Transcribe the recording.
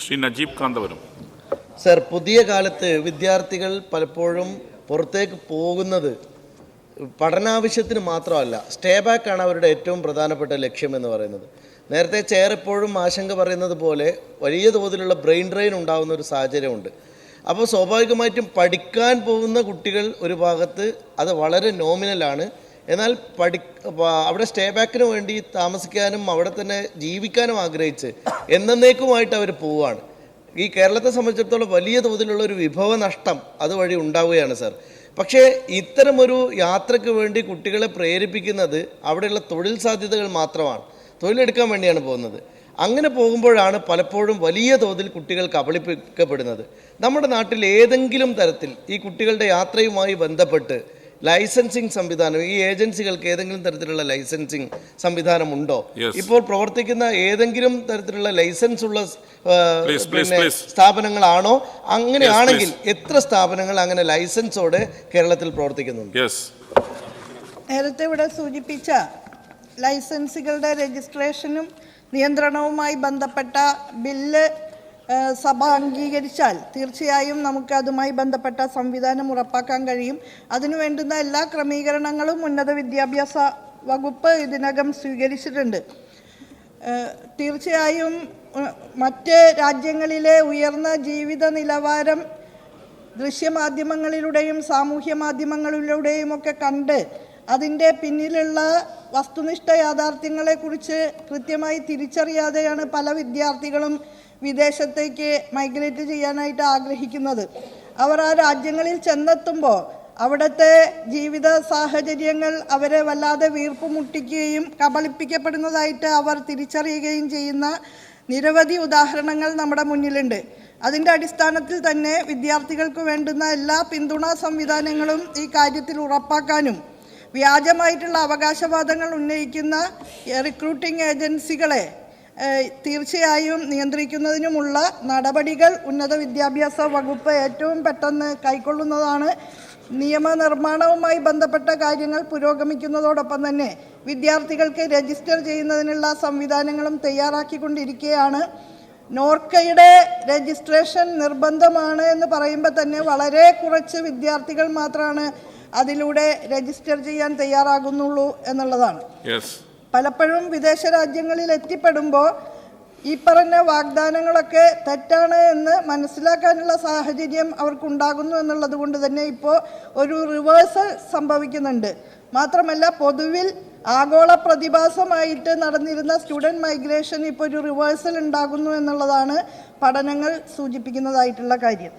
Shri Najeeb Kanthapuram. Sir, പുതിയ കാലത്ത് വിദ്യാർത്ഥികൾ പലപ്പോഴും പുറത്തേക്ക് പോകുന്നത് പഠനാവശ്യത്തിന് മാത്രമല്ല, സ്റ്റേ ബാക്കാണ് അവരുടെ ഏറ്റവും പ്രധാനപ്പെട്ട ലക്ഷ്യം എന്ന് പറയുന്നത്. നേരത്തെ ചെയർ എപ്പോഴും ആശങ്ക പറയുന്നത് പോലെ വലിയ തോതിലുള്ള ബ്രെയിൻ ഡ്രെയിൻ ഉണ്ടാകുന്ന ഒരു സാഹചര്യമുണ്ട്. അപ്പോൾ സ്വാഭാവികമായിട്ടും പഠിക്കാൻ പോകുന്ന കുട്ടികൾ ഒരു ഭാഗത്ത് അത് വളരെ നോമിനലാണ്. എന്നാൽ അവിടെ സ്റ്റേ ബാക്കിന് വേണ്ടി താമസിക്കാനും അവിടെ തന്നെ ജീവിക്കാനും ആഗ്രഹിച്ച് എന്നേക്കുമായിട്ട് അവർ പോവുകയാണ്. ഈ കേരളത്തെ സംബന്ധിച്ചിടത്തോളം വലിയ തോതിലുള്ള ഒരു വിഭവ നഷ്ടം അതുവഴി ഉണ്ടാവുകയാണ് സർ. പക്ഷേ ഇത്തരമൊരു യാത്രയ്ക്ക് വേണ്ടി കുട്ടികളെ പ്രേരിപ്പിക്കുന്നത് അവിടെയുള്ള തൊഴിൽ സാധ്യതകൾ മാത്രമാണ്. തൊഴിലെടുക്കാൻ വേണ്ടിയാണ് പോകുന്നത്. അങ്ങനെ പോകുമ്പോഴാണ് പലപ്പോഴും വലിയ തോതിൽ കുട്ടികൾ കബളിപ്പിക്കപ്പെടുന്നത്. നമ്മുടെ നാട്ടിൽ ഏതെങ്കിലും തരത്തിൽ ഈ കുട്ടികളുടെ യാത്രയുമായി ബന്ധപ്പെട്ട് ലൈസൻസിങ് സംവിധാനം, ഈ ഏജൻസികൾക്ക് ഏതെങ്കിലും തരത്തിലുള്ള ലൈസൻസിങ് സംവിധാനം ഉണ്ടോ? ഇപ്പോൾ പ്രവർത്തിക്കുന്ന ഏതെങ്കിലും തരത്തിലുള്ള ലൈസൻസ് ഉള്ള സ്ഥാപനങ്ങളാണോ? അങ്ങനെയാണെങ്കിൽ എത്ര സ്ഥാപനങ്ങൾ അങ്ങനെ ലൈസൻസോടെ കേരളത്തിൽ പ്രവർത്തിക്കുന്നുണ്ട്? നേരത്തെ ഇവിടെ സൂചിപ്പിച്ച ലൈസൻസുകളുടെ രജിസ്ട്രേഷനും നിയന്ത്രണവുമായി ബന്ധപ്പെട്ട ബില്ല് സഭ അംഗീകരിച്ചാൽ തീർച്ചയായും നമുക്ക് അതുമായി ബന്ധപ്പെട്ട സംവിധാനം ഉറപ്പാക്കാൻ കഴിയും. അതിനു വേണ്ടുന്ന എല്ലാ ക്രമീകരണങ്ങളും ഉന്നത വിദ്യാഭ്യാസ വകുപ്പ് ഇതിനകം സ്വീകരിച്ചിട്ടുണ്ട്. തീർച്ചയായും മറ്റ് രാജ്യങ്ങളിലെ ഉയർന്ന ജീവിത നിലവാരം ദൃശ്യമാധ്യമങ്ങളിലൂടെയും സാമൂഹ്യ മാധ്യമങ്ങളിലൂടെയും ഒക്കെ കണ്ട് അതിൻ്റെ പിന്നിലുള്ള വസ്തുനിഷ്ഠ യാഥാർത്ഥ്യങ്ങളെക്കുറിച്ച് കൃത്യമായി തിരിച്ചറിയാതെയാണ് പല വിദ്യാർത്ഥികളും വിദേശത്തേക്ക് മൈഗ്രേറ്റ് ചെയ്യാനായിട്ട് ആഗ്രഹിക്കുന്നത്. അവർ ആ രാജ്യങ്ങളിൽ ചെന്നെത്തുമ്പോൾ അവിടുത്തെ ജീവിത സാഹചര്യങ്ങൾ അവരെ വല്ലാതെ വീർപ്പ് മുട്ടിക്കുകയും കബളിപ്പിക്കപ്പെടുന്നതായിട്ട് അവർ തിരിച്ചറിയുകയും ചെയ്യുന്ന നിരവധി ഉദാഹരണങ്ങൾ നമ്മുടെ മുന്നിലുണ്ട്. അതിൻ്റെ അടിസ്ഥാനത്തിൽ തന്നെ വിദ്യാർത്ഥികൾക്ക് വേണ്ടുന്ന എല്ലാ പിന്തുണാ സംവിധാനങ്ങളും ഈ കാര്യത്തിൽ ഉറപ്പാക്കാനും വ്യാജമായിട്ടുള്ള അവകാശവാദങ്ങൾ ഉന്നയിക്കുന്ന റിക്രൂട്ടിംഗ് ഏജൻസികളെ തീർച്ചയായും നിയന്ത്രിക്കുന്നതിനുമുള്ള നടപടികൾ ഉന്നത വിദ്യാഭ്യാസ വകുപ്പ് ഏറ്റവും പെട്ടെന്ന് കൈക്കൊള്ളുന്നതാണ്. നിയമനിർമ്മാണവുമായി ബന്ധപ്പെട്ട കാര്യങ്ങൾ പുരോഗമിക്കുന്നതോടൊപ്പം തന്നെ വിദ്യാർത്ഥികൾക്ക് രജിസ്റ്റർ ചെയ്യുന്നതിനുള്ള സംവിധാനങ്ങളും തയ്യാറാക്കിക്കൊണ്ടിരിക്കുകയാണ്. നോർക്കയുടെ രജിസ്ട്രേഷൻ നിർബന്ധമാണ് എന്ന് പറയുമ്പോൾ തന്നെ വളരെ കുറച്ച് വിദ്യാർത്ഥികൾ മാത്രമാണ് അതിലൂടെ രജിസ്റ്റർ ചെയ്യാൻ തയ്യാറാകുന്നുള്ളൂ എന്നുള്ളതാണ്. പലപ്പോഴും വിദേശ രാജ്യങ്ങളിൽ എത്തിപ്പെടുമ്പോൾ ഈ പറഞ്ഞ വാഗ്ദാനങ്ങളൊക്കെ തെറ്റാണ് എന്ന് മനസ്സിലാക്കാനുള്ള സാഹചര്യം അവർക്കുണ്ടാകുന്നു എന്നുള്ളത് കൊണ്ട് തന്നെ ഇപ്പോൾ ഒരു റിവേഴ്സൽ സംഭവിക്കുന്നുണ്ട്. മാത്രമല്ല, പൊതുവിൽ ആഗോള പ്രതിഭാസമായിട്ട് നടന്നിരുന്ന സ്റ്റുഡൻറ് മൈഗ്രേഷൻ ഇപ്പോൾ ഒരു റിവേഴ്സൽ ഉണ്ടാകുന്നു എന്നുള്ളതാണ് പഠനങ്ങൾ സൂചിപ്പിക്കുന്നതായിട്ടുള്ള കാര്യം.